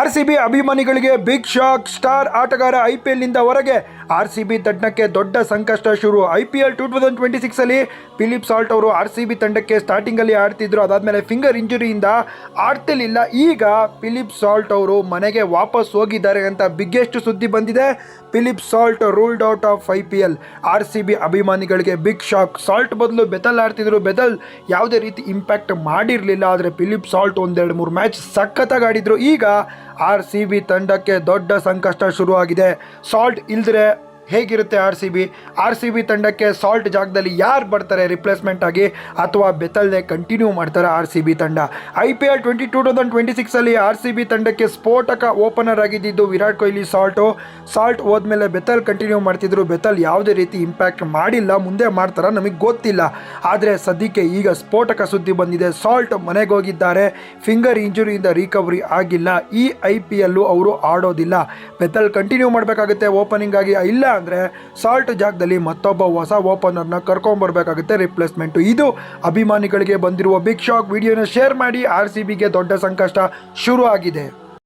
RCB ಅಭಿಮಾನಿಗಳಿಗೆ big shock. Star ಆಟಗಾರ IPLನಿಂದ ಹೊರಗೆ. RCB ತಂಡಕ್ಕೆ ದೊಡ್ಡ ಸಂಕಷ್ಟ ಶುರು. IPL 2026 ಅಲ್ಲಿ ಫಿಲಿಪ್ ಸಾಲ್ಟ್ ಅವರು RCB ತಂಡಕ್ಕೆ ಸ್ಟಾರ್ಟಿಂಗಲ್ಲಿ ಆಡ್ತಿದ್ರು. ಅದಾದಮೇಲೆ ಫಿಂಗರ್ ಇಂಜುರಿಯಿಂದ ಆಡ್ತಿರ್ಲಿಲ್ಲ. ಈಗ ಫಿಲಿಪ್ ಸಾಲ್ಟ್ ಅವರು ಮನೆಗೆ ವಾಪಸ್ ಹೋಗಿದ್ದಾರೆ ಅಂತ ಬಿಗ್ಗೆಸ್ಟ್ ಸುದ್ದಿ ಬಂದಿದೆ. Philip Salt ruled out of IPL. RCB ಅಭಿಮಾನಿಗಳಿಗೆ ಬಿಗ್ ಶಾಕ್. ಸಾಲ್ಟ್ ಬದಲು ಬೆತಲ್ ಆಡ್ತಿದ್ರು. ಬೆತಲ್ ಯಾವುದೇ ರೀತಿ ಇಂಪ್ಯಾಕ್ಟ್ ಮಾಡಿರಲಿಲ್ಲ. ಆದರೆ ಫಿಲಿಪ್ ಸಾಲ್ಟ್ ಒಂದೆರಡು ಮೂರು ಮ್ಯಾಚ್ ಸಖತ್ತಾಗಿ ಆಡಿದ್ರು. ಈಗ RCB ತಂಡಕ್ಕೆ ದೊಡ್ಡ ಸಂಕಷ್ಟ ಶುರುವಾಗಿದೆ. ಸಾಲ್ಟ್ ಇಲ್ದ್ರೆ ಹೇಗಿರುತ್ತೆ RCB ತಂಡಕ್ಕೆ ಸಾಲ್ಟ್ ಜಾಗದಲ್ಲಿ ಯಾರು ಬರ್ತಾರೆ ರಿಪ್ಲೇಸ್ಮೆಂಟ್ ಆಗಿ, ಅಥವಾ ಬೆತಲ್ನೇ ಕಂಟಿನ್ಯೂ ಮಾಡ್ತಾರೆ RCB ತಂಡ? IPL 2026 ಅಲ್ಲಿ RCB ತಂಡಕ್ಕೆ ಸ್ಫೋಟಕ ಓಪನರ್ ಆಗಿದ್ದು ವಿರಾಟ್ ಕೊಹ್ಲಿ. ಸಾಲ್ಟ್ ಹೋದ್ಮೇಲೆ ಬೆತಲ್ ಕಂಟಿನ್ಯೂ ಮಾಡ್ತಿದ್ರು. ಬೆತಲ್ ಯಾವುದೇ ರೀತಿ ಇಂಪ್ಯಾಕ್ಟ್ ಮಾಡಿಲ್ಲ. ಮುಂದೆ ಮಾಡ್ತಾರ ನಮಗೆ ಗೊತ್ತಿಲ್ಲ. ಆದರೆ ಸದ್ಯಕ್ಕೆ ಈಗ ಸ್ಫೋಟಕ ಸುದ್ದಿ ಬಂದಿದೆ. ಸಾಲ್ಟ್ ಮನೆಗೆ ಹೋಗಿದ್ದಾರೆ. ಫಿಂಗರ್ ಇಂಜುರಿಯಿಂದ ರಿಕವರಿ ಆಗಿಲ್ಲ. ಈ IPL ಅವರು ಆಡೋದಿಲ್ಲ. ಬೆತಲ್ ಕಂಟಿನ್ಯೂ ಮಾಡಬೇಕಾಗುತ್ತೆ ಓಪನಿಂಗ್ ಆಗಿ. ಇಲ್ಲ ಅಂದರೆ ಸಾಲ್ಟ್ ಜಾಗದಲ್ಲಿ ಮತ್ತೊಬ್ಬ ಹೊಸ ಓಪನರ್ನ ಕರ್ಕೊಂಡ್ಬರ್ಬೇಕಾಗುತ್ತೆ ರಿಪ್ಲೇಸ್ಮೆಂಟು. ಇದು ಅಭಿಮಾನಿಗಳಿಗೆ ಬಂದಿರುವ ಬಿಗ್ ಶಾಕ್. ವಿಡಿಯೋನ ಶೇರ್ ಮಾಡಿ. RCBಗೆ ದೊಡ್ಡ ಸಂಕಷ್ಟ ಶುರು ಆಗಿದೆ.